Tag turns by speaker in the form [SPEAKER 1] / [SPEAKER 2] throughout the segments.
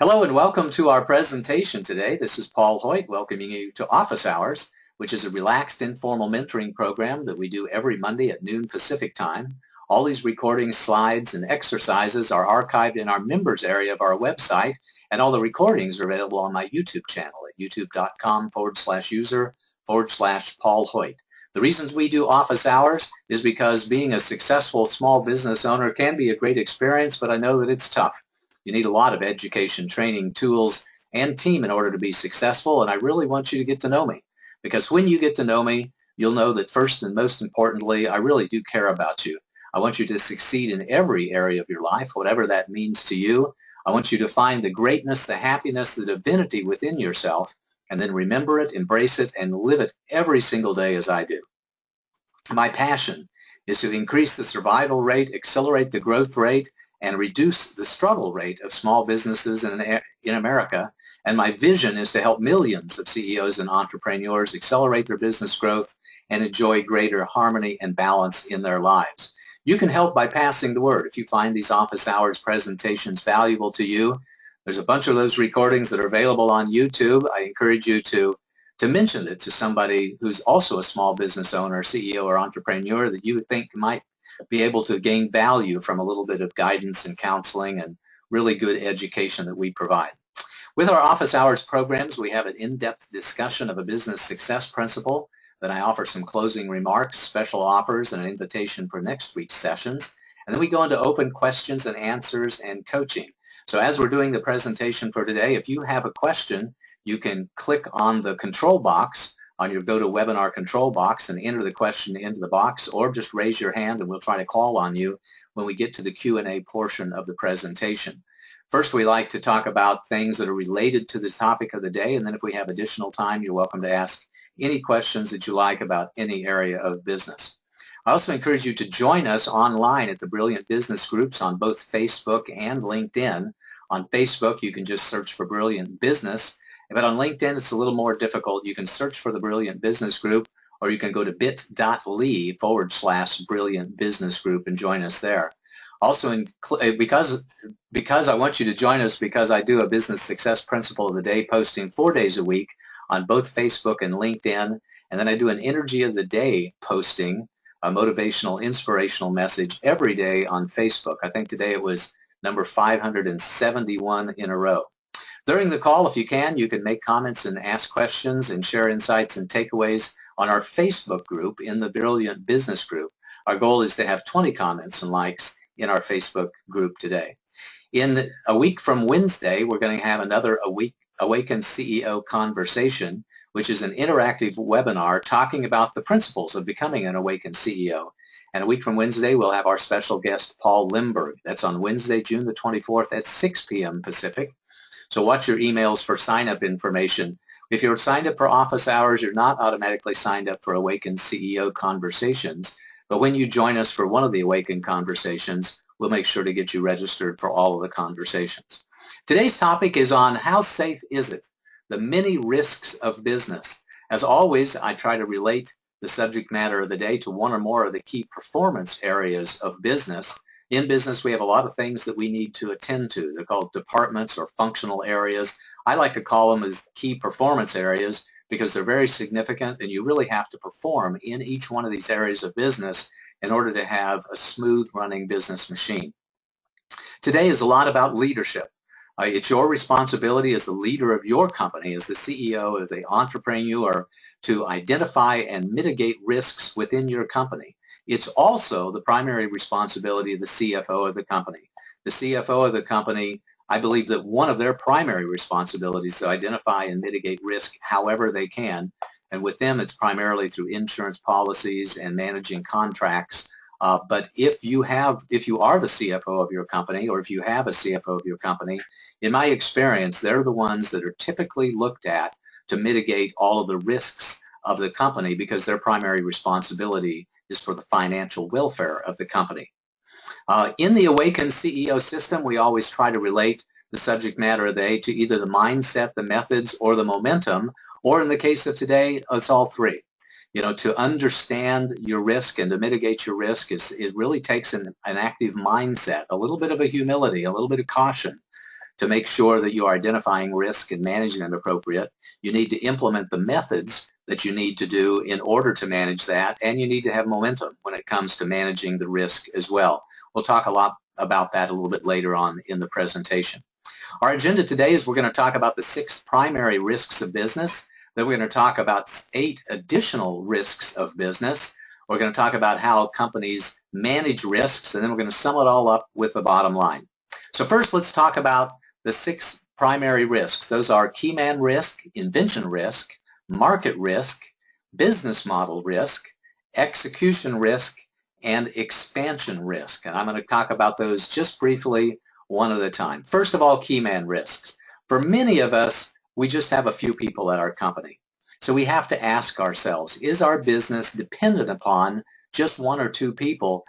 [SPEAKER 1] Hello and welcome to our presentation today. This is Paul Hoyt welcoming you to Office Hours, which is a relaxed, informal mentoring program that we do every Monday at noon Pacific time. All these recordings, slides, and exercises are archived in our members area of our website, and all the recordings are available on my YouTube channel at youtube.com/user/Paul Hoyt. The reasons we do office hours is because being a successful small business owner can be a great experience, but I know that it's tough. You need a lot of education, training, tools, and team in order to be successful, and I really want you to get to know me, because when you get to know me, you'll know that first and most importantly, I really do care about you. I want you to succeed in every area of your life, whatever that means to you. I want you to find the greatness, the happiness, the divinity within yourself, and then remember it, embrace it, and live it every single day as I do. My passion is to increase the survival rate, accelerate the growth rate, and reduce the struggle rate of small businesses in America. And my vision is to help millions of CEOs and entrepreneurs accelerate their business growth and enjoy greater harmony and balance in their lives. You can help by passing the word. If you find these office hours presentations valuable to you, there's a bunch of those recordings that are available on YouTube. I encourage you to mention it to somebody who's also a small business owner, CEO, or entrepreneur that you would think might be able to gain value from a little bit of guidance and counseling and really good education that we provide. With our office hours programs, we have an in-depth discussion of a business success principle. Then I offer some closing remarks, special offers, and an invitation for next week's sessions. And then we go into open questions and answers and coaching. So as we're doing the presentation for today, if you have a question, you can click on the control box on your GoToWebinar control box and enter the question into the box, or just raise your hand and we'll try to call on you when we get to the Q&A portion of the presentation. First, we like to talk about things that are related to the topic of the day, and then if we have additional time, you're welcome to ask any questions that you like about any area of business. I also encourage you to join us online at the Brilliant Business Groups on both Facebook and LinkedIn. On Facebook, you can just search for Brilliant Business. But on LinkedIn, it's a little more difficult. You can search for the Brilliant Business Group, or you can go to bit.ly/Brilliant Business Group and join us there. Also, because I want you to join us, because I do a business success principle of the day posting 4 days a week on both Facebook and LinkedIn, and then I do an energy of the day posting, a motivational, inspirational message every day on Facebook. I think today it was number 571 in a row. During the call, if you can make comments and ask questions and share insights and takeaways on our Facebook group in the Brilliant Business Group. Our goal is to have 20 comments and likes in our Facebook group today. In a week from Wednesday, we're going to have another Awaken CEO Conversation, which is an interactive webinar talking about the principles of becoming an Awakened CEO. And a week from Wednesday, we'll have our special guest, Paul Limberg. That's on Wednesday, June the 24th at 6 p.m. Pacific. So watch your emails for sign-up information. If you're signed up for office hours, you're not automatically signed up for Awakened CEO Conversations. But when you join us for one of the Awakened Conversations, we'll make sure to get you registered for all of the conversations. Today's topic is on how safe is it? The many risks of business. As always, I try to relate the subject matter of the day to one or more of the key performance areas of business. In business, we have a lot of things that we need to attend to. They're called departments or functional areas. I like to call them as key performance areas because they're very significant, and you really have to perform in each one of these areas of business in order to have a smooth running business machine. Today is a lot about leadership. It's your responsibility as the leader of your company, as the CEO, as the entrepreneur, to identify and mitigate risks within your company. It's also the primary responsibility of the CFO of the company. The CFO of the company, I believe that one of their primary responsibilities is to identify and mitigate risk however they can. And with them, it's primarily through insurance policies and managing contracts. But if you are the CFO of your company, or if you have a CFO of your company, in my experience, they're the ones that are typically looked at to mitigate all of the risks of the company, because their primary responsibility is for the financial welfare of the company. In the Awakened CEO system, we always try to relate the subject matter of the day to either the mindset, the methods, or the momentum, or in the case of today, it's all three. To understand your risk and to mitigate your risk, it really takes an active mindset, a little bit of a humility, a little bit of caution to make sure that you are identifying risk and managing it appropriate. You need to implement the methods that you need to do in order to manage that, and you need to have momentum when it comes to managing the risk as well. We'll talk a lot about that a little bit later on in the presentation. Our agenda today is we're going to talk about the 6 primary risks of business. Then we're going to talk about 8 additional risks of business. We're going to talk about how companies manage risks, and then we're going to sum it all up with the bottom line. So first, let's talk about the 6 primary risks. Those are key man risk, invention risk, market risk, business model risk, execution risk, and expansion risk. And I'm going to talk about those just briefly, one at a time. First of all, key man risks. For many of us, we just have a few people at our company. So we have to ask ourselves, is our business dependent upon just 1 or 2 people,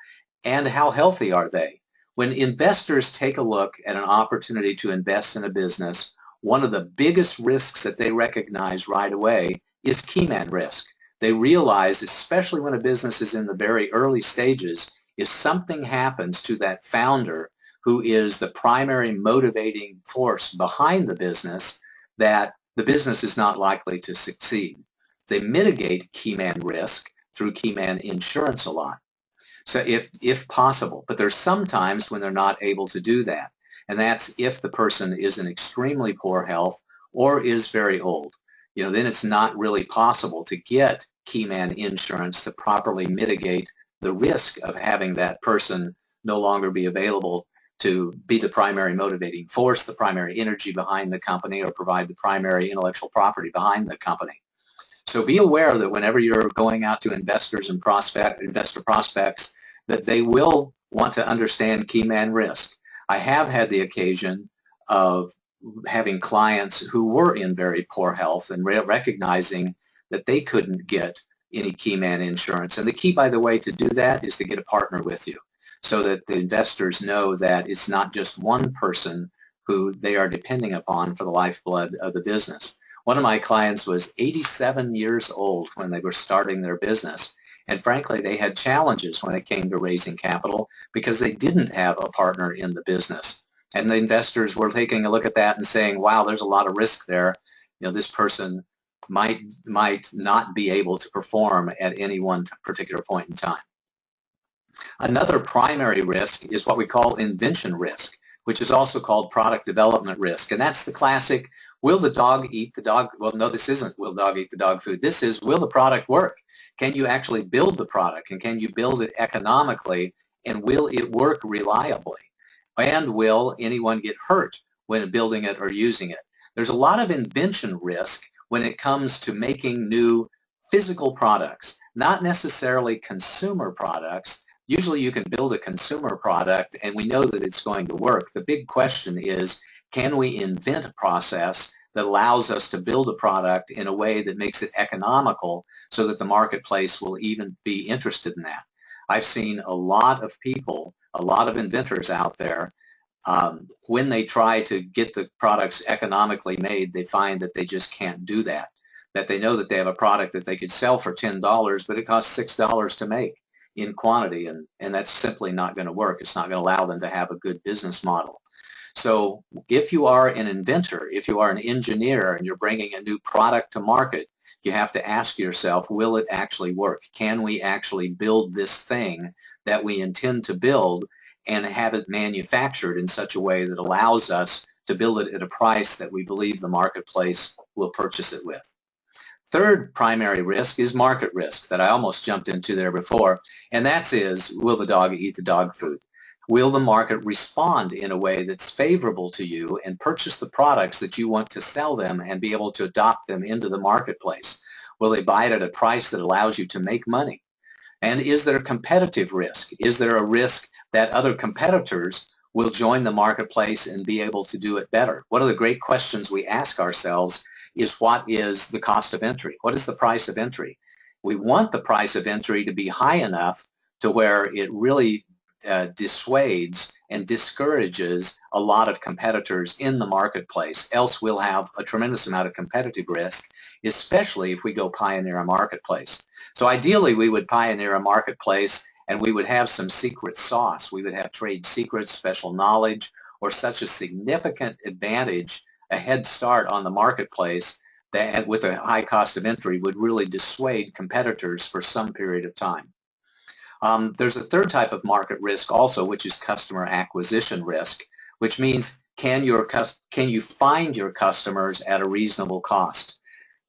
[SPEAKER 1] and how healthy are they? When investors take a look at an opportunity to invest in a business, one of the biggest risks that they recognize right away is key man risk. They realize, especially when a business is in the very early stages, if something happens to that founder who is the primary motivating force behind the business, that the business is not likely to succeed. They mitigate key man risk through key man insurance a lot. So if possible, but there's some times when they're not able to do that. And that's if the person is in extremely poor health or is very old. Then it's not really possible to get key man insurance to properly mitigate the risk of having that person no longer be available to be the primary motivating force, the primary energy behind the company, or provide the primary intellectual property behind the company. So be aware that whenever you're going out to investors and investor prospects, that they will want to understand key man risk. I have had the occasion of having clients who were in very poor health and recognizing that they couldn't get any key man insurance. And the key, by the way, to do that is to get a partner with you, so that the investors know that it's not just one person who they are depending upon for the lifeblood of the business. One of my clients was 87 years old when they were starting their business. And frankly, they had challenges when it came to raising capital because they didn't have a partner in the business. And the investors were taking a look at that and saying, wow, there's a lot of risk there. This person might not be able to perform at any one particular point in time. Another primary risk is what we call invention risk, which is also called product development risk. And that's the classic, will the dog eat the dog? Well, no, this isn't will the dog eat the dog food. This is, will the product work? Can you actually build the product? And can you build it economically? And will it work reliably? And will anyone get hurt when building it or using it? There's a lot of invention risk when it comes to making new physical products, not necessarily consumer products. Usually you can build a consumer product and we know that it's going to work. The big question is, can we invent a process that allows us to build a product in a way that makes it economical so that the marketplace will even be interested in that? I've seen a lot of people, a lot of inventors out there, when they try to get the products economically made, they find that they just can't do that. That they know that they have a product that they could sell for $10, but it costs $6 to make in quantity, and that's simply not going to work. It's not going to allow them to have a good business model. So if you are an inventor, if you are an engineer and you're bringing a new product to market, you have to ask yourself, will it actually work? Can we actually build this thing that we intend to build and have it manufactured in such a way that allows us to build it at a price that we believe the marketplace will purchase it with? Third primary risk is market risk that I almost jumped into there before, and that is, will the dog eat the dog food? Will the market respond in a way that's favorable to you and purchase the products that you want to sell them and be able to adopt them into the marketplace? Will they buy it at a price that allows you to make money? And is there a competitive risk? Is there a risk that other competitors will join the marketplace and be able to do it better? One of the great questions we ask ourselves is, what is the cost of entry? What is the price of entry? We want the price of entry to be high enough to where it really dissuades and discourages a lot of competitors in the marketplace. Else we'll have a tremendous amount of competitive risk, especially if we go pioneer a marketplace. So ideally we would pioneer a marketplace and we would have some secret sauce. We would have trade secrets, special knowledge, or such a significant advantage, a head start on the marketplace, that with a high cost of entry would really dissuade competitors for some period of time. There's a third type of market risk also, which is customer acquisition risk, which means can you find your customers at a reasonable cost?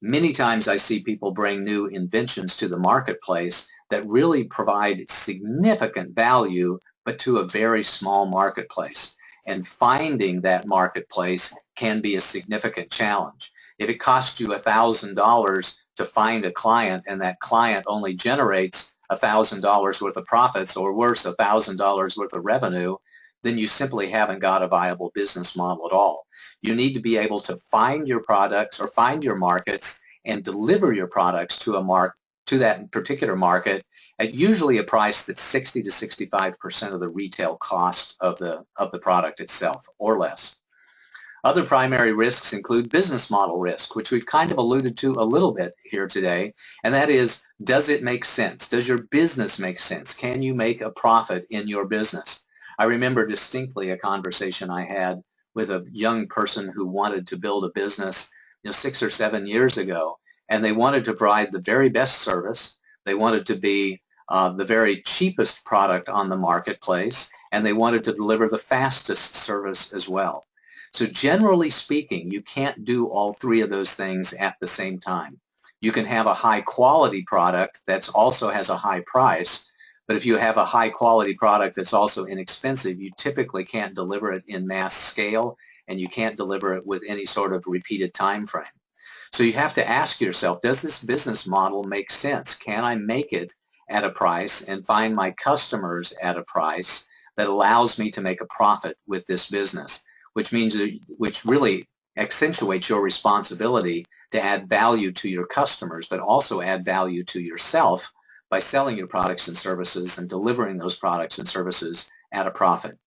[SPEAKER 1] Many times I see people bring new inventions to the marketplace that really provide significant value, but to a very small marketplace. And finding that marketplace can be a significant challenge. If it costs you $1,000 to find a client and that client only generates $1,000 worth of profits, or worse, $1,000 worth of revenue, then you simply haven't got a viable business model at all. You need to be able to find your products or find your markets and deliver your products to that particular market at usually a price that's 60 to 65% of the retail cost of the product itself or less. Other primary risks include business model risk, which we've kind of alluded to a little bit here today, and that is, does it make sense? Does your business make sense? Can you make a profit in your business? I remember distinctly a conversation I had with a young person who wanted to build a business 6 or 7 years ago, and they wanted to provide the very best service. They wanted to be the very cheapest product on the marketplace, and they wanted to deliver the fastest service as well. So generally speaking, you can't do all three of those things at the same time. You can have a high quality product that also has a high price, but if you have a high quality product that's also inexpensive, you typically can't deliver it in mass scale, and you can't deliver it with any sort of repeated time frame. So you have to ask yourself, does this business model make sense? Can I make it at a price and find my customers at a price that allows me to make a profit with this business? Which really accentuates your responsibility to add value to your customers, but also add value to yourself by selling your products and services and delivering those products and services at a profit.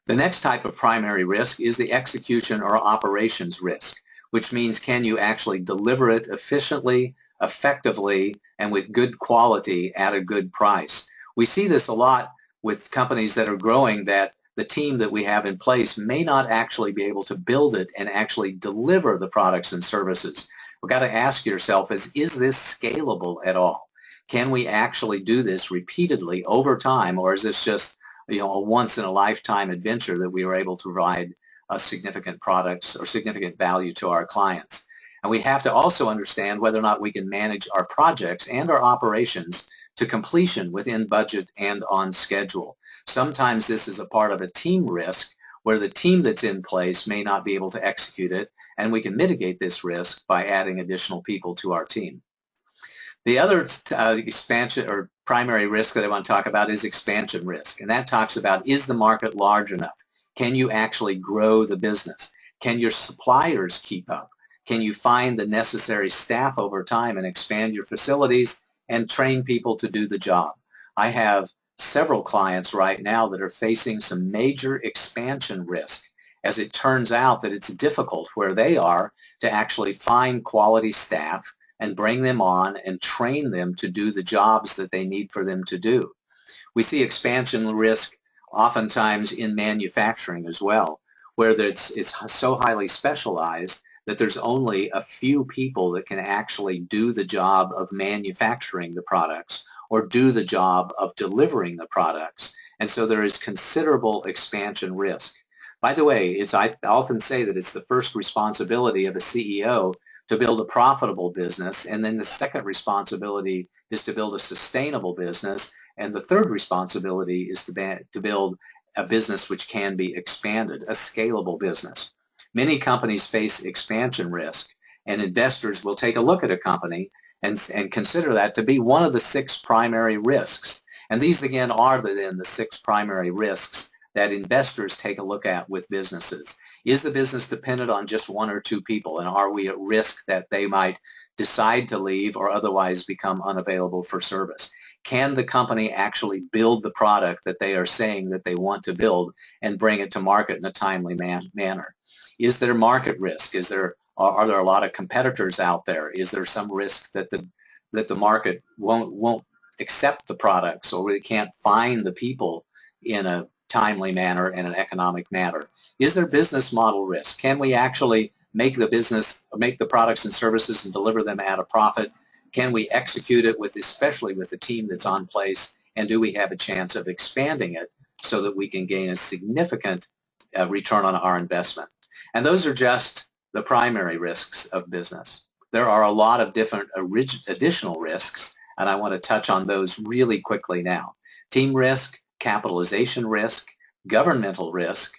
[SPEAKER 1] The next type of primary risk is the execution or operations risk, which means can you actually deliver it efficiently, effectively, and with good quality at a good price? We see this a lot with companies that are growing, that the team that we have in place may not actually be able to build it and actually deliver the products and services. We've got to ask yourself, is this scalable at all? Can we actually do this repeatedly over time, or is this just a once in a lifetime adventure that we were able to provide significant products or significant value to our clients? And we have to also understand whether or not we can manage our projects and our operations to completion within budget and on schedule. Sometimes this is a part of a team risk where the team that's in place may not be able to execute it, and we can mitigate this risk by adding additional people to our team. The other expansion or primary risk that I want to talk about is expansion risk, and that talks about, is the market large enough? Can you actually grow the business? Can your suppliers keep up? Can you find the necessary staff over time and expand your facilities and train people to do the job? I have several clients right now that are facing some major expansion risk, as it turns out that it's difficult where they are to actually find quality staff and bring them on and train them to do the jobs that they need for them to do. We see expansion risk oftentimes in manufacturing as well, where it's so highly specialized that there's only a few people that can actually do the job of manufacturing the products or do the job of delivering the products. And so there is considerable expansion risk. By the way, I often say that it's the first responsibility of a CEO to build a profitable business, and then the second responsibility is to build a sustainable business, and the third responsibility is to build a business which can be expanded, a scalable business. Many companies face expansion risk, and investors will take a look at a company and consider that to be one of the 6 primary risks. And these, again, are the 6 primary risks that investors take a look at with businesses. Is the business dependent on just 1 or 2 people, and are we at risk that they might decide to leave or otherwise become unavailable for service? Can the company actually build the product that they are saying that they want to build and bring it to market in a timely manner? Is there market risk? Are there a lot of competitors out there? Is there some risk that the market won't accept the products, or we can't find the people in a timely manner and an economic manner? Is there business model risk? Can we actually make the products and services and deliver them at a profit? Can we execute it especially with the team that's on place? And do we have a chance of expanding it so that we can gain a significant return on our investment? And those are just the primary risks of business. There are a lot of different additional risks, and I want to touch on those really quickly now. Team risk, capitalization risk, governmental risk,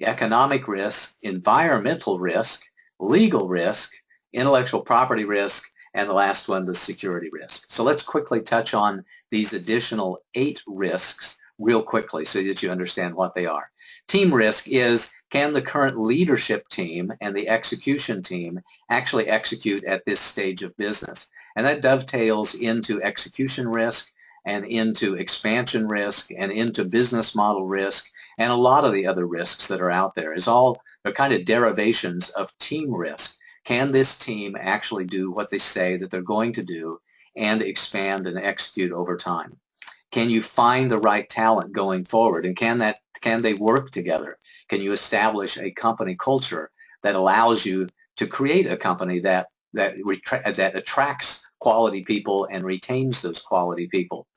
[SPEAKER 1] economic risk, environmental risk, legal risk, intellectual property risk, and the last one, the security risk. So let's quickly touch on these additional 8 risks real quickly so that you understand what they are. Team risk is, can the current leadership team and the execution team actually execute at this stage of business? And that dovetails into execution risk and into expansion risk and into business model risk and a lot of the other risks that are out there. They're kind of derivations of team risk. Can this team actually do what they say that they're going to do and expand and execute over time? Can you find the right talent going forward? And can they work together? Can you establish a company culture that allows you to create a company that attracts quality people and retains those quality people?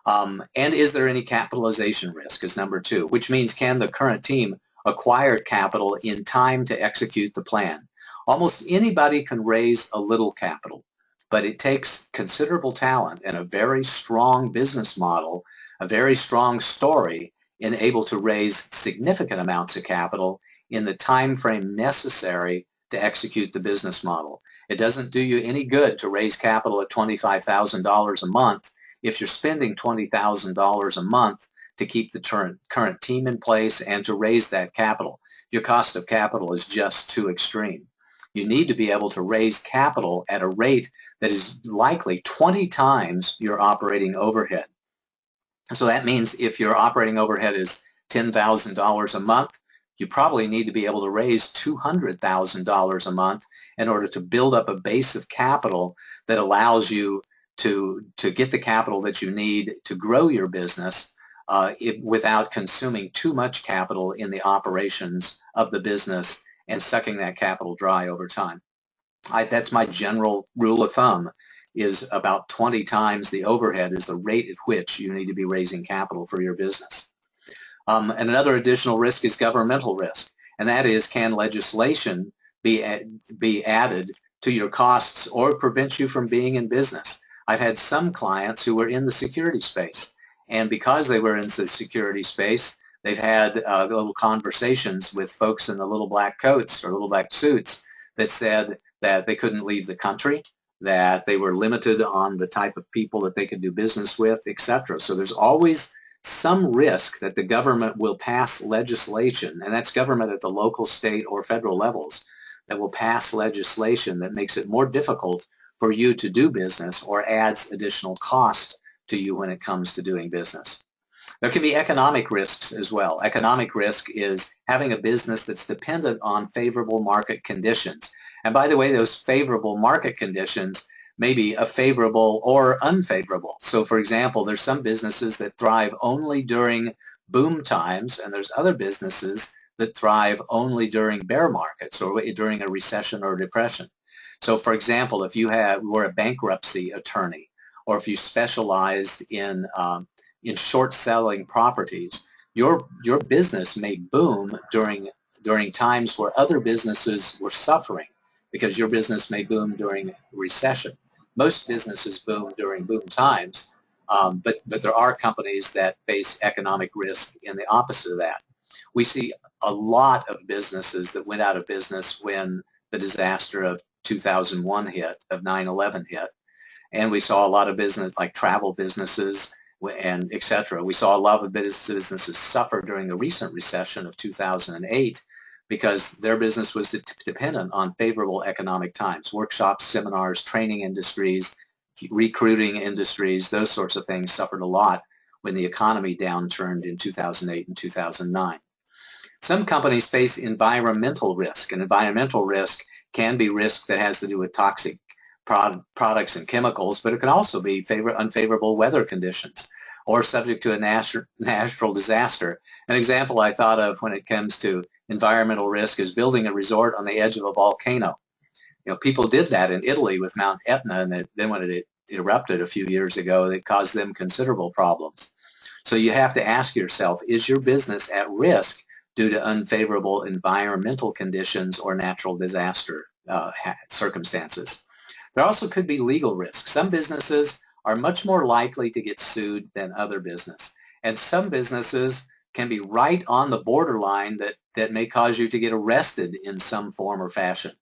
[SPEAKER 1] And is there any capitalization risk is number 2, which means can the current team acquire capital in time to execute the plan? Almost anybody can raise a little capital, but it takes considerable talent and a very strong business model, a very strong story, and able to raise significant amounts of capital in the time frame necessary to execute the business model. It doesn't do you any good to raise capital at $25,000 a month if you're spending $20,000 a month to keep the current team in place and to raise that capital. Your cost of capital is just too extreme. You need to be able to raise capital at a rate that is likely 20 times your operating overhead. So that means if your operating overhead is $10,000 a month, you probably need to be able to raise $200,000 a month in order to build up a base of capital that allows you to get the capital that you need to grow your business without consuming too much capital in the operations of the business and sucking that capital dry over time. That's my general rule of thumb, is about 20 times the overhead is the rate at which you need to be raising capital for your business. And another additional risk is governmental risk, and that is, can legislation be added to your costs or prevent you from being in business? I've had some clients who were in the security space, and because they were in the security space, they've had little conversations with folks in the little black coats or little black suits that said that they couldn't leave the country, that they were limited on the type of people that they could do business with, etc. So there's always some risk that the government will pass legislation, and that's government at the local, state, or federal levels, that will pass legislation that makes it more difficult for you to do business or adds additional cost to you when it comes to doing business. There can be economic risks as well. Economic risk is having a business that's dependent on favorable market conditions. And by the way, those favorable market conditions may be a favorable or unfavorable. So for example, there's some businesses that thrive only during boom times, and there's other businesses that thrive only during bear markets or during a recession or depression. So for example, if you were a bankruptcy attorney, or if you specialized in short-selling properties, your business may boom during times where other businesses were suffering, because your business may boom during recession. Most businesses boom during boom times, but there are companies that face economic risk in the opposite of that. We see a lot of businesses that went out of business when the disaster of 2001 hit, of 9/11 hit, and we saw a lot of business like travel businesses and etc. We saw a lot of businesses suffer during the recent recession of 2008 because their business was dependent on favorable economic times. Workshops, seminars, training industries, recruiting industries, those sorts of things suffered a lot when the economy downturned in 2008 and 2009. Some companies face environmental risk, and environmental risk can be risk that has to do with toxic products and chemicals, but it can also be unfavorable weather conditions. or subject to a natural disaster. An example I thought of when it comes to environmental risk is building a resort on the edge of a volcano. People did that in Italy with Mount Etna, and then when it erupted a few years ago, it caused them considerable problems. So you have to ask yourself, is your business at risk due to unfavorable environmental conditions or natural disaster circumstances? There also could be legal risk. Some businesses are much more likely to get sued than other business, and some businesses can be right on the borderline that may cause you to get arrested in some form or fashion.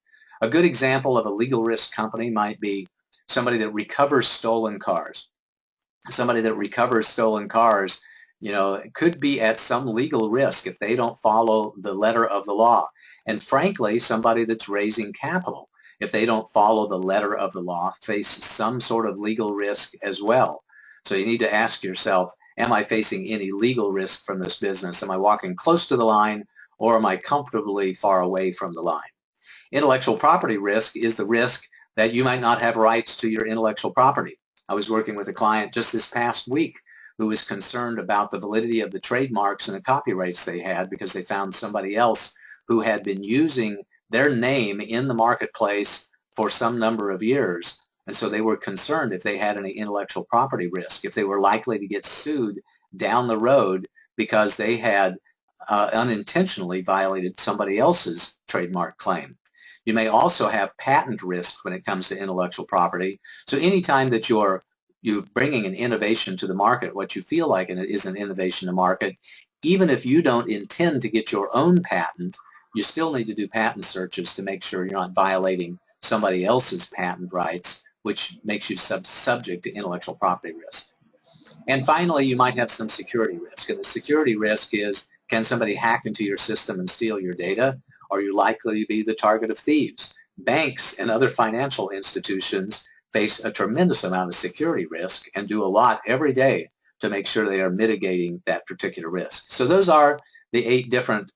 [SPEAKER 1] A good example of a legal risk company might be somebody that recovers stolen cars. Somebody that recovers stolen cars, could be at some legal risk if they don't follow the letter of the law. And frankly, somebody that's raising capital, if they don't follow the letter of the law, face some sort of legal risk as well. So you need to ask yourself, am I facing any legal risk from this business? Am I walking close to the line, or am I comfortably far away from the line? Intellectual property risk is the risk that you might not have rights to your intellectual property. I was working with a client just this past week who was concerned about the validity of the trademarks and the copyrights they had because they found somebody else who had been using their name in the marketplace for some number of years. And so they were concerned if they had any intellectual property risk, if they were likely to get sued down the road because they had unintentionally violated somebody else's trademark claim. You may also have patent risk when it comes to intellectual property. So anytime that you're bringing an innovation to the market, what you feel like is an innovation to market, even if you don't intend to get your own patent, you still need to do patent searches to make sure you're not violating somebody else's patent rights, which makes you subject to intellectual property risk. And finally, you might have some security risk. And the security risk is, can somebody hack into your system and steal your data? Are you likely to be the target of thieves? Banks and other financial institutions face a tremendous amount of security risk and do a lot every day to make sure they are mitigating that particular risk. So those are the 8 different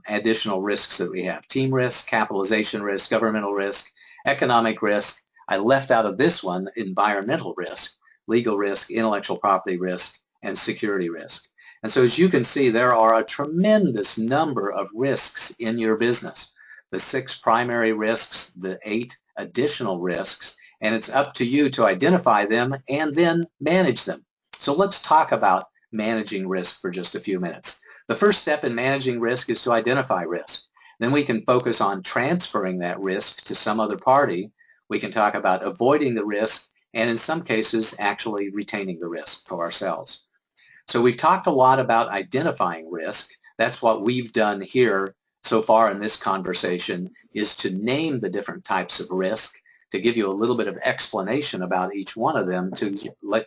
[SPEAKER 1] additional risks that we have: team risk, capitalization risk, governmental risk, economic risk. I left out of this one environmental risk, legal risk, intellectual property risk, and security risk. And so as you can see, there are a tremendous number of risks in your business. The 6 primary risks, the 8 additional risks, and it's up to you to identify them and then manage them. So let's talk about managing risk for just a few minutes. The first step in managing risk is to identify risk. Then we can focus on transferring that risk to some other party. We can talk about avoiding the risk, and in some cases, actually retaining the risk for ourselves. So we've talked a lot about identifying risk. That's what we've done here so far in this conversation, is to name the different types of risk, to give you a little bit of explanation about each one of them, to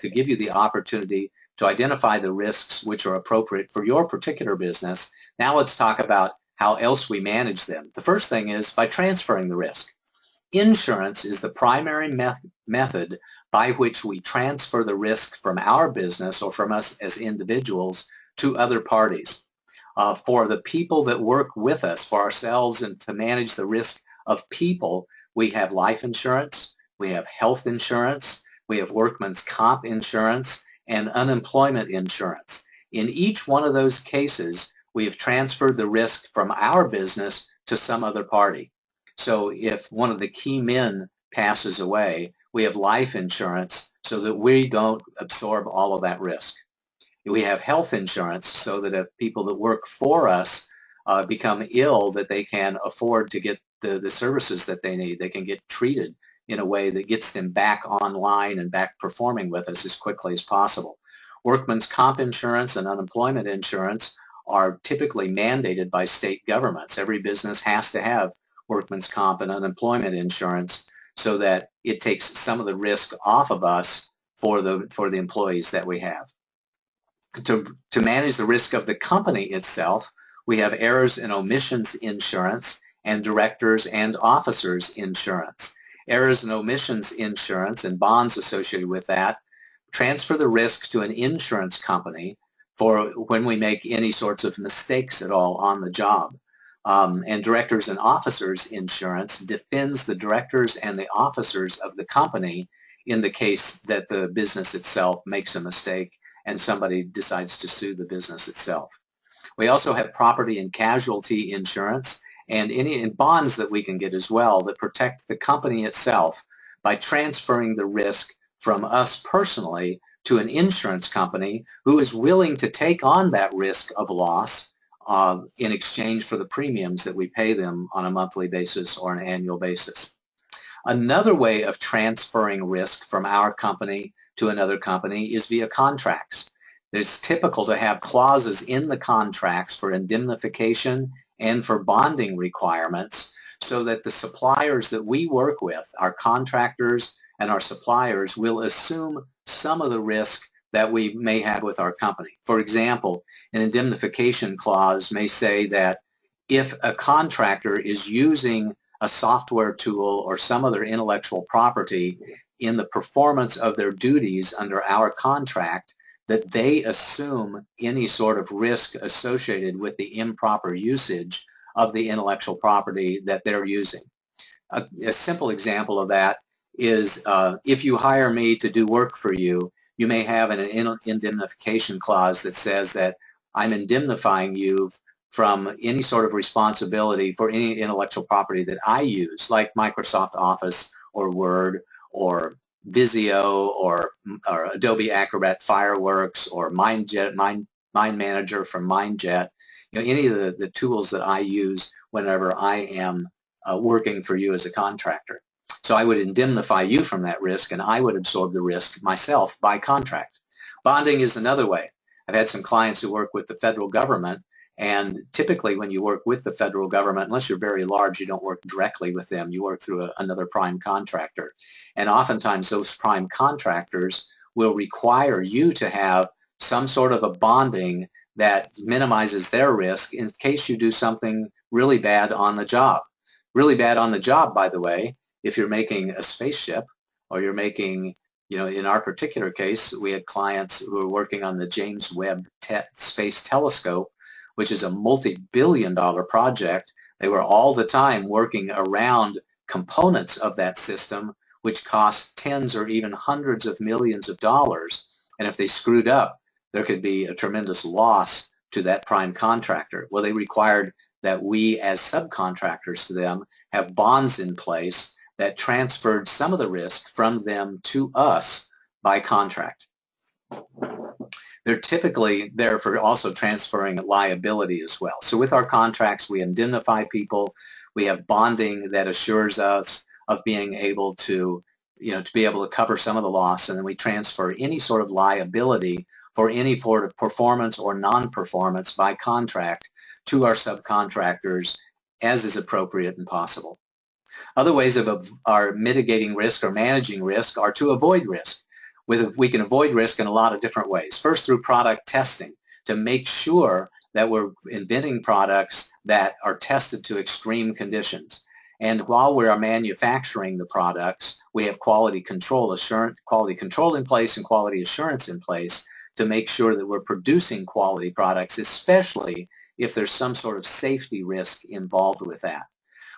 [SPEAKER 1] give you the opportunity to identify the risks which are appropriate for your particular business. Now let's talk about how else we manage them. The first thing is by transferring the risk. Insurance is the primary method by which we transfer the risk from our business or from us as individuals to other parties. For the people that work with us, for ourselves, and to manage the risk of people, we have life insurance, we have health insurance, we have workman's comp insurance, and unemployment insurance. In each one of those cases, we have transferred the risk from our business to some other party. So if one of the key men passes away, we have life insurance so that we don't absorb all of that risk. We have health insurance so that if people that work for us become ill, that they can afford to get the services that they need. They can get treated in a way that gets them back online and back performing with us as quickly as possible. Workman's comp insurance and unemployment insurance are typically mandated by state governments. Every business has to have workman's comp and unemployment insurance so that it takes some of the risk off of us for the employees that we have. To manage the risk of the company itself, we have errors and omissions insurance and directors and officers insurance. Errors and omissions insurance and bonds associated with that transfer the risk to an insurance company for when we make any sorts of mistakes at all on the job. And directors and officers insurance defends the directors and the officers of the company in the case that the business itself makes a mistake and somebody decides to sue the business itself. We also have property and casualty insurance and any bonds that we can get as well that protect the company itself by transferring the risk from us personally to an insurance company who is willing to take on that risk of loss in exchange for the premiums that we pay them on a monthly basis or an annual basis. Another way of transferring risk from our company to another company is via contracts. It's typical to have clauses in the contracts for indemnification and for bonding requirements so that the suppliers that we work with, our contractors and our suppliers, will assume some of the risk that we may have with our company. For example, an indemnification clause may say that if a contractor is using a software tool or some other intellectual property in the performance of their duties under our contract, that they assume any sort of risk associated with the improper usage of the intellectual property that they're using. A simple example of that is if you hire me to do work for you, you may have an indemnification clause that says that I'm indemnifying you from any sort of responsibility for any intellectual property that I use, like Microsoft Office or Word or Visio or Adobe Acrobat Fireworks or Mind Manager from MindJet, any of the tools that I use whenever I am working for you as a contractor. So I would indemnify you from that risk, and I would absorb the risk myself by contract. Bonding is another way. I've had some clients who work with the federal government, and typically when you work with the federal government, unless you're very large, you don't work directly with them. You work through another prime contractor. And oftentimes those prime contractors will require you to have some sort of a bonding that minimizes their risk in case you do something really bad on the job. Really bad on the job, by the way, if you're making a spaceship or you're making, in our particular case, we had clients who were working on the James Webb Space Telescope, which is a multi-billion-dollar project. They were all the time working around components of that system, which cost tens or even hundreds of millions of dollars. And if they screwed up, there could be a tremendous loss to that prime contractor. Well, they required that we as subcontractors to them have bonds in place that transferred some of the risk from them to us by contract. They're typically there for also transferring liability as well. So with our contracts, we indemnify people. We have bonding that assures us of being able to, to be able to cover some of the loss, and then we transfer any sort of liability for any sort of performance or non-performance by contract to our subcontractors as is appropriate and possible. Other ways of our mitigating risk or managing risk are to avoid risk. We can avoid risk in a lot of different ways. First, through product testing to make sure that we're inventing products that are tested to extreme conditions. And while we are manufacturing the products, we have quality control in place and quality assurance in place to make sure that we're producing quality products, especially if there's some sort of safety risk involved with that.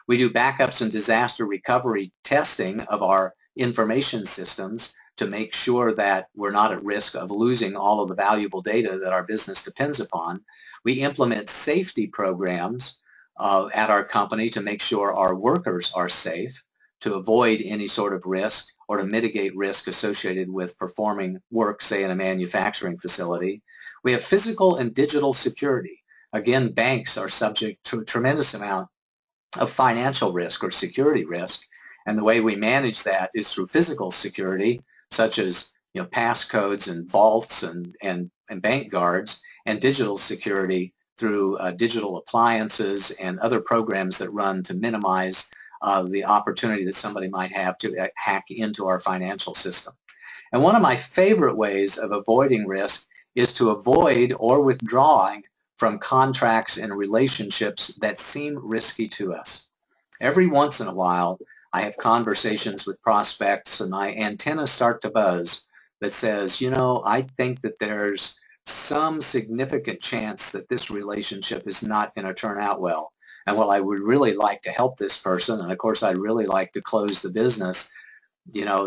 [SPEAKER 1] We do backups and disaster recovery testing of our information systems to make sure that we're not at risk of losing all of the valuable data that our business depends upon. We implement safety programs at our company to make sure our workers are safe, to avoid any sort of risk or to mitigate risk associated with performing work, say in a manufacturing facility. We have physical and digital security. Again, banks are subject to a tremendous amount of financial risk or security risk, and the way we manage that is through physical security, such as passcodes and vaults and bank guards, and digital security through digital appliances and other programs that run to minimize the opportunity that somebody might have to hack into our financial system. And one of my favorite ways of avoiding risk is to avoid or withdrawing from contracts and relationships that seem risky to us. Every once in a while, I have conversations with prospects and my antennas start to buzz that says, I think that there's some significant chance that this relationship is not going to turn out well. And while I would really like to help this person, and of course I'd really like to close the business,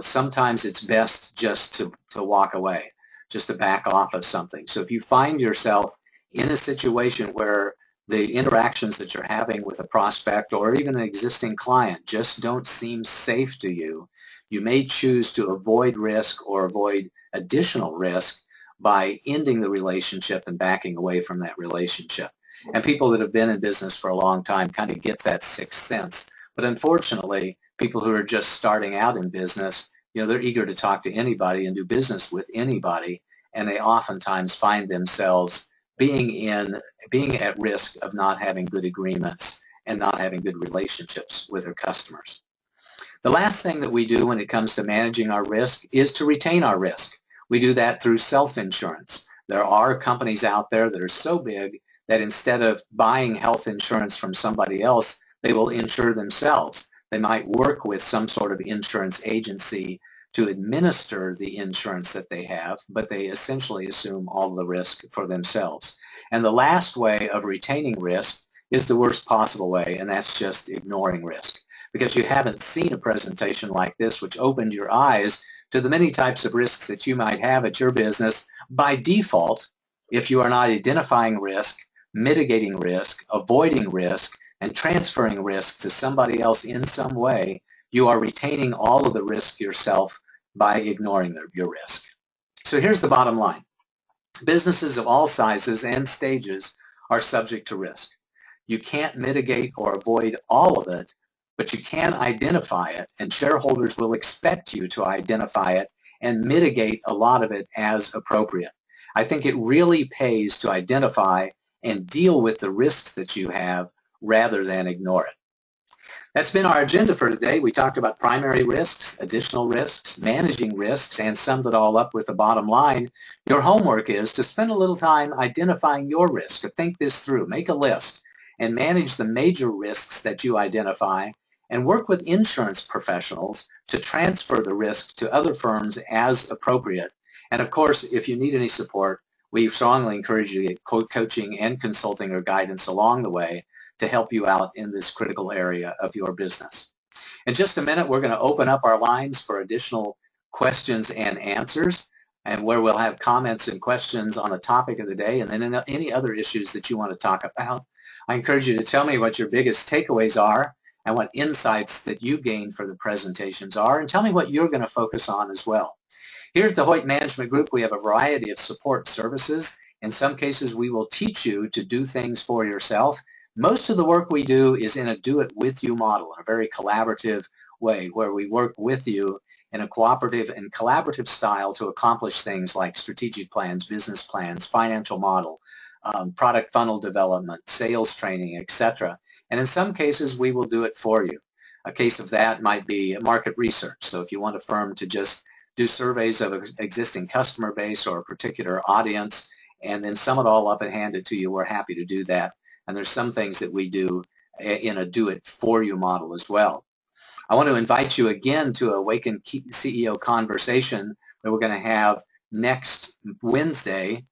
[SPEAKER 1] sometimes it's best just to walk away. just to back off of something. So if you find yourself in a situation where the interactions that you're having with a prospect or even an existing client just don't seem safe to you, you may choose to avoid risk or avoid additional risk by ending the relationship and backing away from that relationship. And people that have been in business for a long time kind of get that sixth sense. But unfortunately, people who are just starting out in business, they're eager to talk to anybody and do business with anybody, and they oftentimes find themselves being at risk of not having good agreements and not having good relationships with their customers. The last thing that we do when it comes to managing our risk is to retain our risk. We do that through self-insurance. There are companies out there that are so big that instead of buying health insurance from somebody else, they will insure themselves. They might work with some sort of insurance agency to administer the insurance that they have, but they essentially assume all the risk for themselves. And the last way of retaining risk is the worst possible way, and that's just ignoring risk. Because you haven't seen a presentation like this, which opened your eyes to the many types of risks that you might have at your business. By default, if you are not identifying risk, mitigating risk, avoiding risk, and transferring risk to somebody else in some way, you are retaining all of the risk yourself by ignoring your risk. So here's the bottom line. Businesses of all sizes and stages are subject to risk. You can't mitigate or avoid all of it, but you can identify it, and shareholders will expect you to identify it and mitigate a lot of it as appropriate. I think it really pays to identify and deal with the risks that you have rather than ignore it. That's been our agenda for today. We talked about primary risks, additional risks, managing risks, and summed it all up with the bottom line. Your homework is to spend a little time identifying your risk, to think this through, make a list, and manage the major risks that you identify, and work with insurance professionals to transfer the risk to other firms as appropriate. And of course, if you need any support, we strongly encourage you to get coaching and consulting or guidance along the way to help you out in this critical area of your business. In just a minute, we're going to open up our lines for additional questions and answers, and where we'll have comments and questions on the topic of the day, and then any other issues that you want to talk about. I encourage you to tell me what your biggest takeaways are and what insights that you gained for the presentations are, and tell me what you're going to focus on as well. Here at the Hoyt Management Group, we have a variety of support services. In some cases, we will teach you to do things for yourself. Most of the work we do is in a do-it-with-you model, in a very collaborative way, where we work with you in a cooperative and collaborative style to accomplish things like strategic plans, business plans, financial model, product funnel development, sales training, etc. And in some cases, we will do it for you. A case of that might be market research. So if you want a firm to just do surveys of an existing customer base or a particular audience, and then sum it all up and hand it to you, we're happy to do that. And there's some things that we do in a do-it-for-you model as well. I want to invite you again to Awaken CEO Conversation that we're going to have next Wednesday,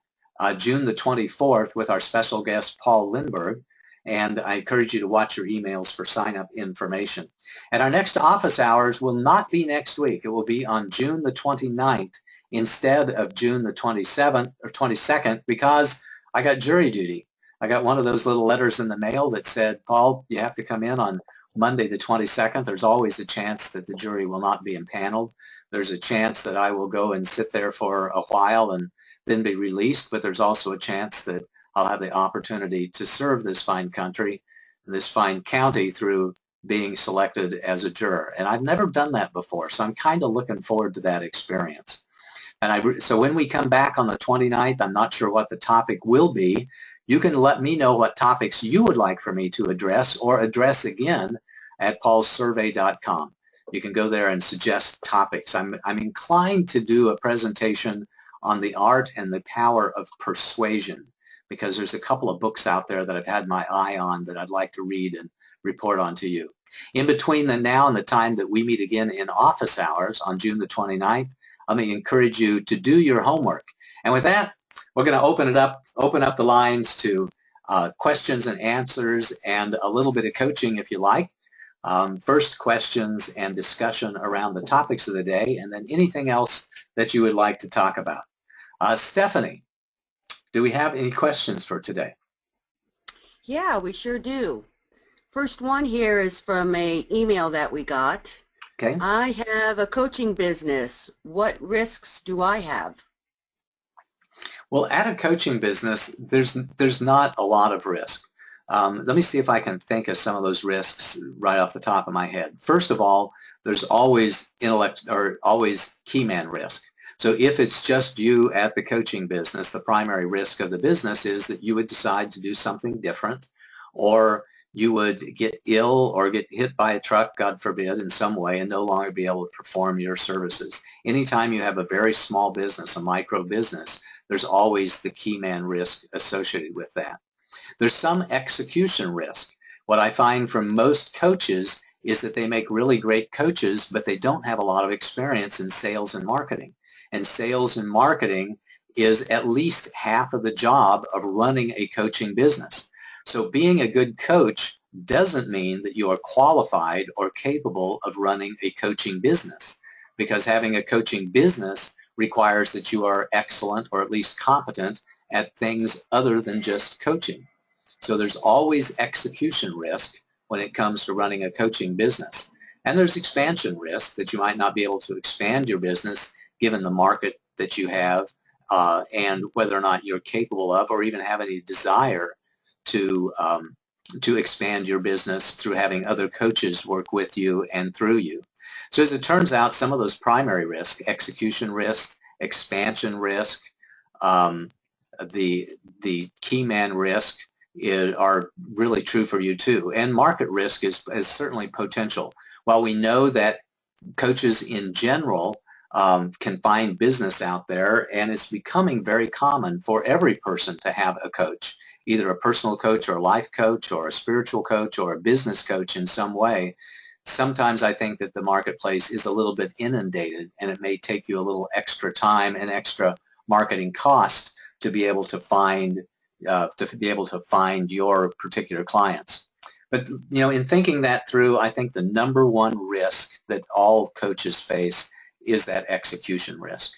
[SPEAKER 1] June the 24th, with our special guest, Paul Lindbergh. And I encourage you to watch your emails for sign-up information. And our next office hours will not be next week. It will be on June the 29th instead of June the 27th or 22nd, because I got jury duty. I got one of those little letters in the mail that said, Paul, you have to come in on Monday the 22nd. There's always a chance that the jury will not be impaneled. There's a chance that I will go and sit there for a while and then be released, but there's also a chance that I'll have the opportunity to serve this fine country, this fine county, through being selected as a juror. And I've never done that before, so I'm kind of looking forward to that experience. And so when we come back on the 29th, I'm not sure what the topic will be. You can let me know what topics you would like for me to address or address again at paulsurvey.com. You can go there and suggest topics. I'm inclined to do a presentation on the art and the power of persuasion, because there's a couple of books out there that I've had my eye on that I'd like to read and report on to you. In between the now and the time that we meet again in office hours on June the 29th, let me encourage you to do your homework. And with that, we're going to open up the lines to questions and answers and a little bit of coaching if you like. First, questions and discussion around the topics of the day, and then anything else that you would like to talk about. Stephanie, do we have any questions for today?
[SPEAKER 2] Yeah, we sure do. First one here is from a email that we got.
[SPEAKER 1] Okay.
[SPEAKER 2] I have a coaching business. What risks do I have?
[SPEAKER 1] Well, at a coaching business, there's not a lot of risk. Let me see if I can think of some of those risks right off the top of my head. First of all, there's always always key man risk. So if it's just you at the coaching business, the primary risk of the business is that you would decide to do something different, or you would get ill or get hit by a truck, God forbid, in some way and no longer be able to perform your services. Anytime you have a very small business, a micro business, there's always the key man risk associated with that. There's some execution risk. What I find from most coaches is that they make really great coaches, but they don't have a lot of experience in sales and marketing. And sales and marketing is at least half of the job of running a coaching business. So being a good coach doesn't mean that you are qualified or capable of running a coaching business, because having a coaching business requires that you are excellent or at least competent at things other than just coaching. So there's always execution risk when it comes to running a coaching business. And there's expansion risk that you might not be able to expand your business given the market that you have, and whether or not you're capable of or even have any desire to expand your business through having other coaches work with you and through you. So as it turns out, some of those primary risks, execution risk, expansion risk, the key man risk, are really true for you too. And market risk is certainly potential. While we know that coaches in general can find business out there, and it's becoming very common for every person to have a coach, either a personal coach or a life coach or a spiritual coach or a business coach in some way. Sometimes I think that the marketplace is a little bit inundated, and it may take you a little extra time and extra marketing cost to be able to find your particular clients. But in thinking that through, I think the number one risk that all coaches face is that execution risk,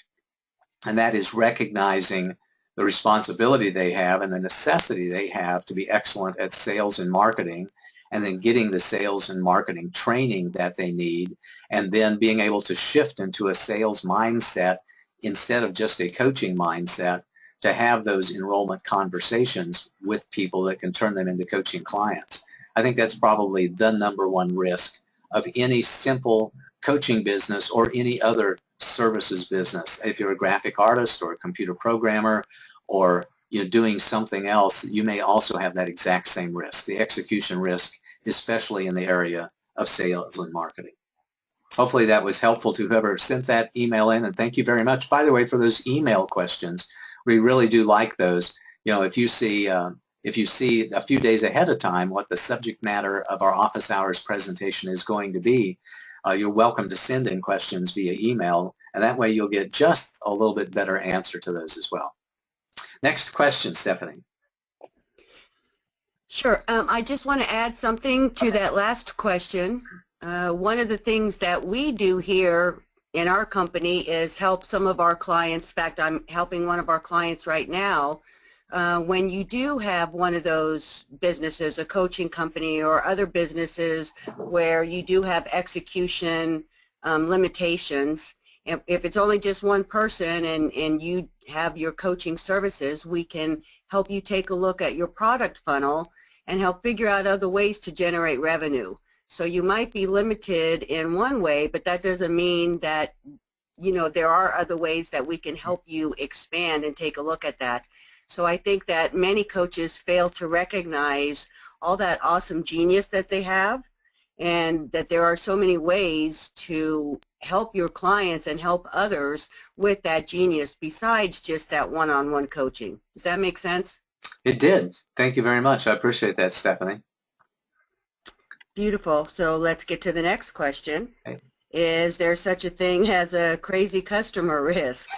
[SPEAKER 1] and that is recognizing the responsibility they have and the necessity they have to be excellent at sales and marketing, and then getting the sales and marketing training that they need, and then being able to shift into a sales mindset instead of just a coaching mindset, to have those enrollment conversations with people that can turn them into coaching clients. I think that's probably the number one risk of any simple coaching business or any other services business. If you're a graphic artist or a computer programmer, or doing something else, you may also have that exact same risk, the execution risk, especially in the area of sales and marketing. Hopefully that was helpful to whoever sent that email in, and thank you very much, by the way, for those email questions. We really do like those. If you see a few days ahead of time what the subject matter of our office hours presentation is going to be, you're welcome to send in questions via email, and that way you'll get just a little bit better answer to those as well. Next question, Stephanie.
[SPEAKER 2] Sure. I just want to add something to that last question. One of the things that we do here in our company is help some of our clients. In fact, I'm helping one of our clients right now. When you do have one of those businesses, a coaching company or other businesses where you do have execution limitations, if it's only just one person and you have your coaching services, we can help you take a look at your product funnel and help figure out other ways to generate revenue. So you might be limited in one way, but that doesn't mean that there are other ways that we can help you expand and take a look at that. So I think that many coaches fail to recognize all that awesome genius that they have, and that there are so many ways to help your clients and help others with that genius besides just that one-on-one coaching. Does that make sense?
[SPEAKER 1] It did. Thank you very much. I appreciate that, Stephanie.
[SPEAKER 2] Beautiful. So let's get to the next question.
[SPEAKER 1] Okay.
[SPEAKER 2] Is there such a thing as a crazy customer risk?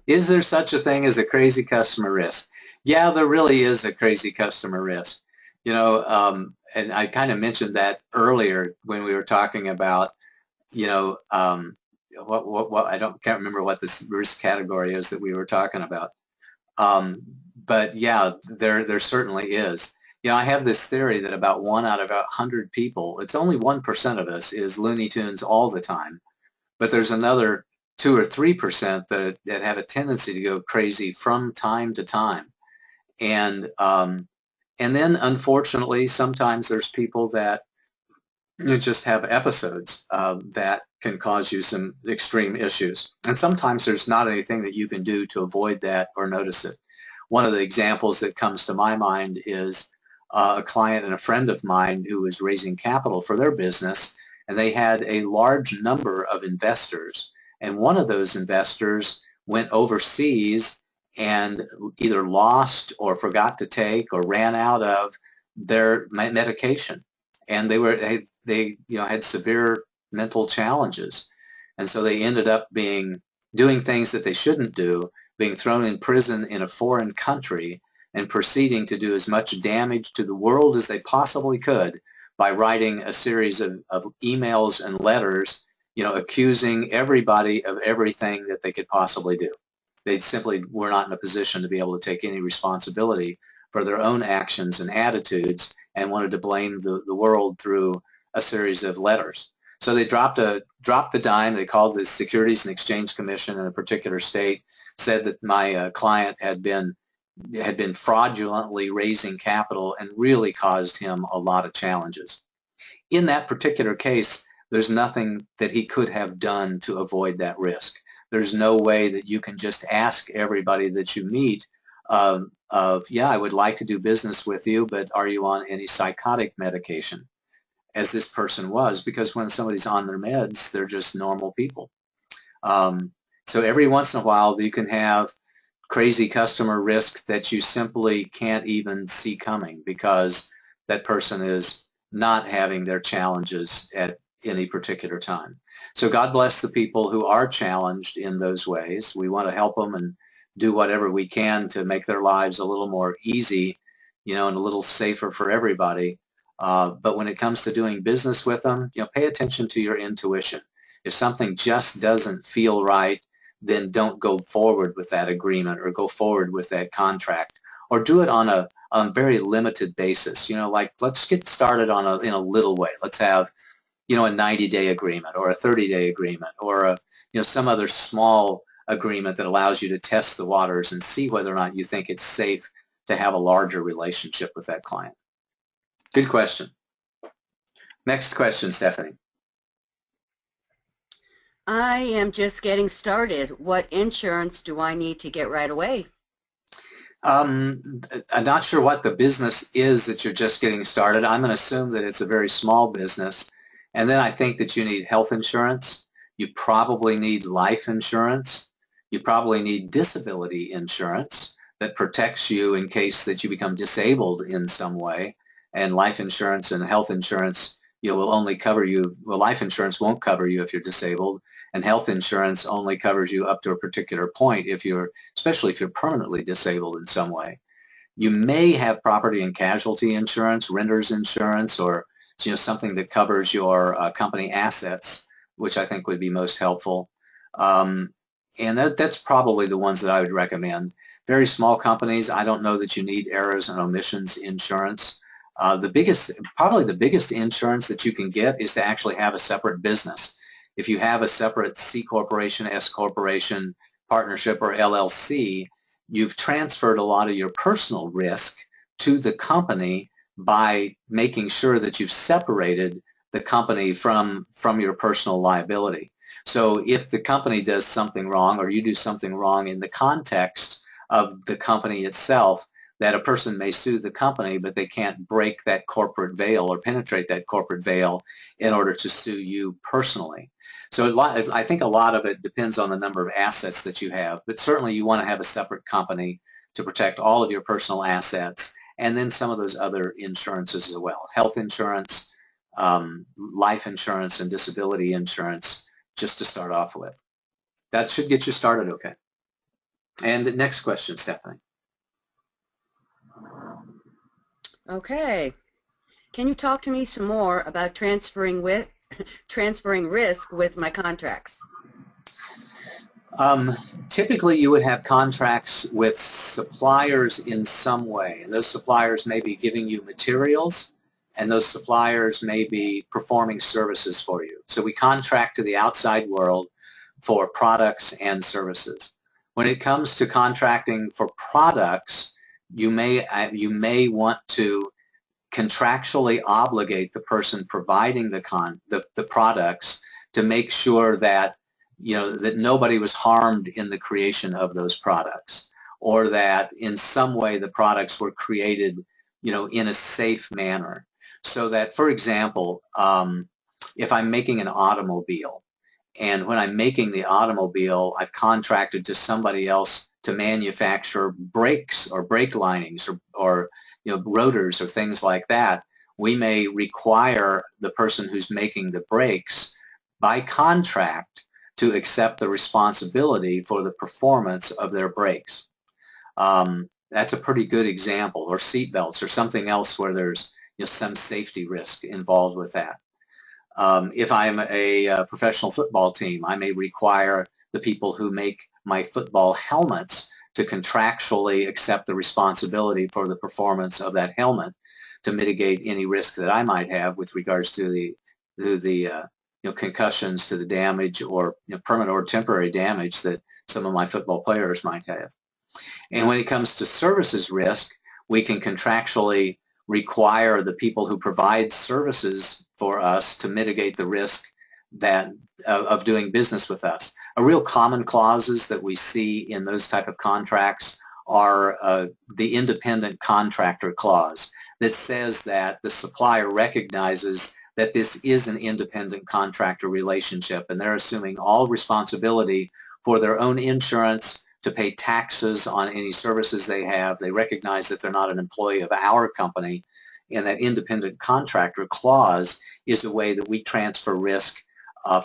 [SPEAKER 1] Is there such a thing as a crazy customer risk? Yeah, there really is a crazy customer risk. And I kind of mentioned that earlier when we were talking about, what I can't remember what this risk category is that we were talking about. But yeah, there certainly is. You know, I have this theory that about 1 out of 100 people, it's only 1% of us is Looney Tunes all the time, but there's another 2 or 3% that have a tendency to go crazy from time to time. And then unfortunately, sometimes there's people that you just have episodes that can cause you some extreme issues. And sometimes there's not anything that you can do to avoid that or notice it. One of the examples that comes to my mind is a client and a friend of mine who was raising capital for their business, and they had a large number of investors. And one of those investors went overseas and either lost or forgot to take or ran out of their medication, and they had severe mental challenges, and so they ended up doing things that they shouldn't do, being thrown in prison in a foreign country, and proceeding to do as much damage to the world as they possibly could by writing a series of emails and letters, accusing everybody of everything that they could possibly do. They simply were not in a position to be able to take any responsibility for their own actions and attitudes, and wanted to blame the world through a series of letters. So they dropped the dime. They called the Securities and Exchange Commission in a particular state, said that my client had been fraudulently raising capital and really caused him a lot of challenges. In that particular case, there's nothing that he could have done to avoid that risk. There's no way that you can just ask everybody that you meet yeah, I would like to do business with you, but are you on any psychotic medication, as this person was, because when somebody's on their meds, they're just normal people. So every once in a while, you can have crazy customer risk that you simply can't even see coming because that person is not having their challenges at any particular time. So God bless the people who are challenged in those ways. We want to help them and do whatever we can to make their lives a little more easy, and a little safer for everybody. But when it comes to doing business with them, pay attention to your intuition. If something just doesn't feel right, then don't go forward with that agreement or go forward with that contract, or do it on a very limited basis. Like, let's get started in a little way. Let's have, a 90-day agreement or a 30-day agreement, or some other small agreement that allows you to test the waters and see whether or not you think it's safe to have a larger relationship with that client. Good question. Next question, Stephanie.
[SPEAKER 2] I am just getting started. What insurance do I need to get right away?
[SPEAKER 1] I'm not sure what the business is that you're just getting started. I'm going to assume that it's a very small business. And then I think that you need health insurance. You probably need life insurance. You probably need disability insurance that protects you in case that you become disabled in some way. And life insurance and health insurance, will only cover you. Well, life insurance won't cover you if you're disabled, and health insurance only covers you up to a particular point especially if you're permanently disabled in some way. You may have property and casualty insurance, renter's insurance, or something that covers your company assets, which I think would be most helpful. And that's probably the ones that I would recommend. Very small companies, I don't know that you need errors and omissions insurance. Probably the biggest insurance that you can get is to actually have a separate business. If you have a separate C corporation, S corporation, partnership, or LLC, you've transferred a lot of your personal risk to the company by making sure that you've separated the company from your personal liability. So if the company does something wrong, or you do something wrong in the context of the company itself, that a person may sue the company, but they can't break that corporate veil or penetrate that corporate veil in order to sue you personally. So I think a lot of it depends on the number of assets that you have, but certainly you want to have a separate company to protect all of your personal assets, and then some of those other insurances as well. Health insurance, life insurance, and disability insurance, just to start off with. That should get you started okay. And next question, Stephanie.
[SPEAKER 2] Okay. Can you talk to me some more about transferring risk with my contracts?
[SPEAKER 1] Um, Typically, you would have contracts with suppliers in some way, and those suppliers may be giving you materials, and those suppliers may be performing services for you. So we contract to the outside world for products and services. When it comes to contracting for products, you may want to contractually obligate the person providing the products to make sure that that nobody was harmed in the creation of those products, or that in some way the products were created in a safe manner. So that, for example, if I'm making an automobile, and when I'm making the automobile, I've contracted to somebody else to manufacture brakes or brake linings, or rotors or things like that. We may require the person who's making the brakes by contract to accept the responsibility for the performance of their brakes. That's a pretty good example. Or seat belts, or something else where there's some safety risk involved with that. If I'm a professional football team, I may require the people who make my football helmets to contractually accept the responsibility for the performance of that helmet, to mitigate any risk that I might have with regards to the concussions, to the damage, or permanent or temporary damage that some of my football players might have. And when it comes to services risk, we can contractually require the people who provide services for us to mitigate the risk that of doing business with us. A real common clauses that we see in those type of contracts are the independent contractor clause, that says that the supplier recognizes that this is an independent contractor relationship, and they're assuming all responsibility for their own insurance, to pay taxes on any services they have. They recognize that they're not an employee of our company, and that independent contractor clause is a way that we transfer risk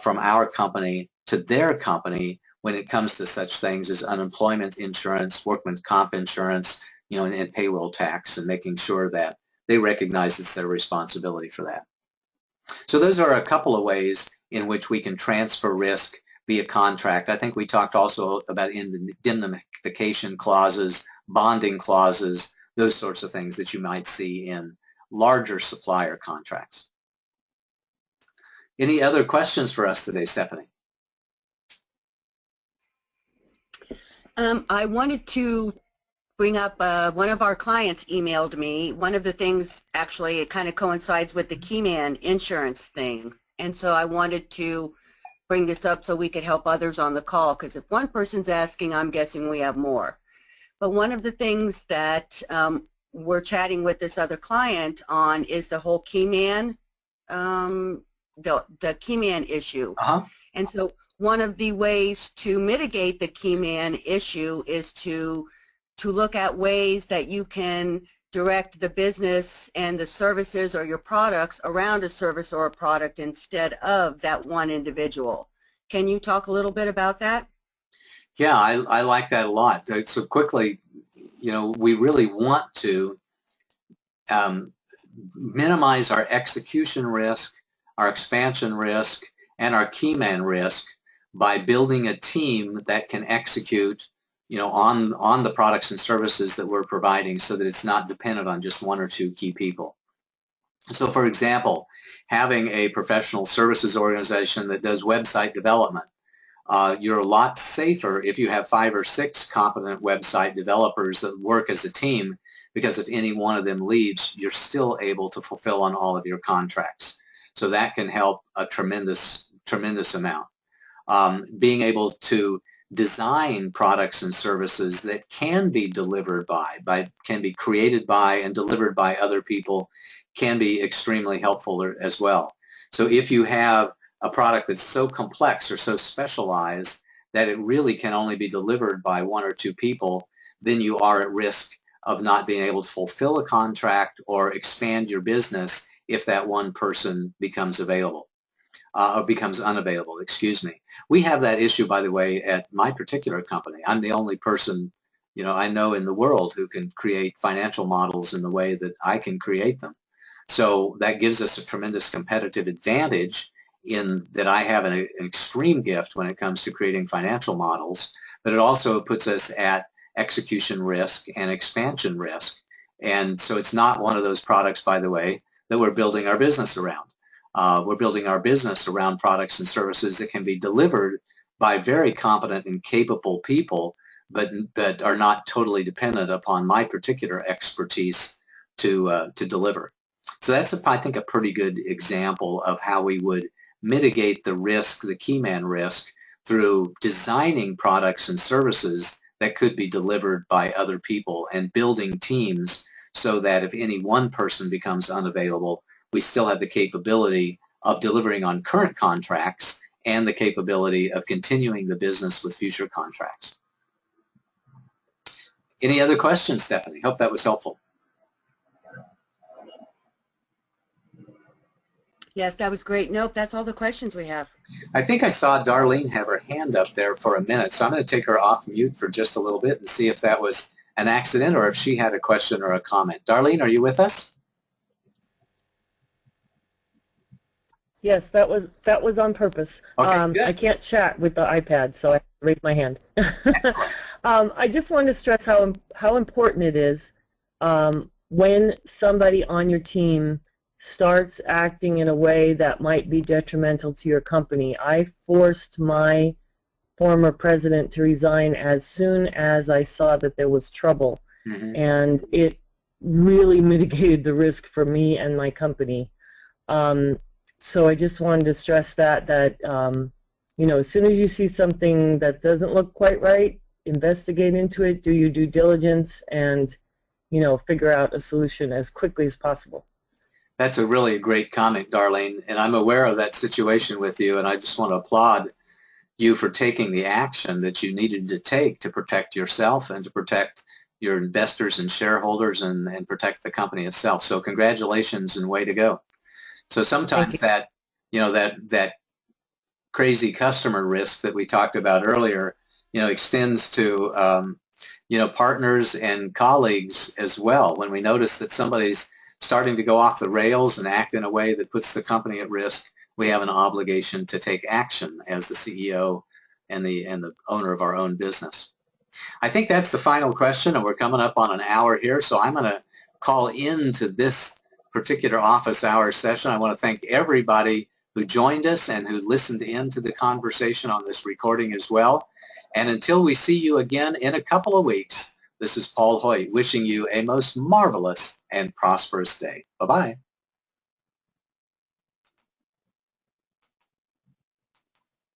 [SPEAKER 1] from our company to their company when it comes to such things as unemployment insurance, workman's comp insurance, and payroll tax, and making sure that they recognize it's their responsibility for that. So those are a couple of ways in which we can transfer risk via contract. I think we talked also about indemnification clauses, bonding clauses, those sorts of things that you might see in larger supplier contracts. Any other questions for us today, Stephanie?
[SPEAKER 2] I wanted to bring up one of our clients emailed me. One of the things, actually, it kind of coincides with the Keyman insurance thing. And so I wanted to bring this up so we could help others on the call, because if one person's asking, I'm guessing we have more. But one of the things that we're chatting with this other client on is the whole Keyman, the Keyman issue. And so one of the ways to mitigate the Keyman issue is to look at ways that you can direct the business and the services or your products around a service or a product instead of that one individual. Can you talk a little bit about that?
[SPEAKER 1] Yeah, I like that a lot. So quickly, we really want to minimize our execution risk, our expansion risk, and our Keyman risk by building a team that can execute on the products and services that we're providing, so that it's not dependent on just one or two key people. So, for example, having a professional services organization that does website development, you're a lot safer if you have 5 or 6 competent website developers that work as a team, because if any one of them leaves, you're still able to fulfill on all of your contracts. So that can help a tremendous amount. Being able to design products and services that can be delivered can be created by and delivered by other people, can be extremely helpful as well. So if you have a product that's so complex or so specialized that it really can only be delivered by 1 or 2 people, then you are at risk of not being able to fulfill a contract or expand your business if that one person becomes available. Or becomes unavailable, excuse me. We have that issue, by the way, at my particular company. I'm the only person, I know in the world who can create financial models in the way that I can create them. So that gives us a tremendous competitive advantage in that I have an extreme gift when it comes to creating financial models, but it also puts us at execution risk and expansion risk. And so it's not one of those products, by the way, that we're building our business around. We're building our business around products and services that can be delivered by very competent and capable people, but are not totally dependent upon my particular expertise to deliver. So that's, I think, a pretty good example of how we would mitigate the risk, the key man risk, through designing products and services that could be delivered by other people and building teams so that if any one person becomes unavailable, we still have the capability of delivering on current contracts and the capability of continuing the business with future contracts. Any other questions, Stephanie? Hope that was helpful.
[SPEAKER 2] Yes, that was great. Nope, that's all the questions we have.
[SPEAKER 1] I think I saw Darlene have her hand up there for a minute, so I'm going to take her off mute for just a little bit and see if that was an accident or if she had a question or a comment. Darlene, are you with us?
[SPEAKER 3] Yes, that was on purpose.
[SPEAKER 1] Okay, good.
[SPEAKER 3] I can't chat with the iPad, so I raised my hand. I just wanted to stress how important it is when somebody on your team starts acting in a way that might be detrimental to your company. I forced my former president to resign as soon as I saw that there was trouble, and it really mitigated the risk for me and my company. So I just wanted to stress that you know, as soon as you see something that doesn't look quite right, investigate into it, do your due diligence, and, you know, figure out a solution as quickly as possible.
[SPEAKER 1] That's a really great comment, Darlene, and I'm aware of that situation with you, and I just want to applaud you for taking the action that you needed to take to protect yourself and to protect your investors and shareholders and protect the company itself. So congratulations and way to go. So sometimes that, you know, that crazy customer risk that we talked about earlier, you know, extends to, you know, partners and colleagues as well. When we notice that somebody's starting to go off the rails and act in a way that puts the company at risk, we have an obligation to take action as the CEO and the owner of our own business. I think that's the final question, and we're coming up on an hour here, so I'm going to call into this particular office hour session. I want to thank everybody who joined us and who listened in to the conversation on this recording as well. And until we see you again in a couple of weeks, this is Paul Hoyt wishing you a most marvelous and prosperous day. Bye-bye.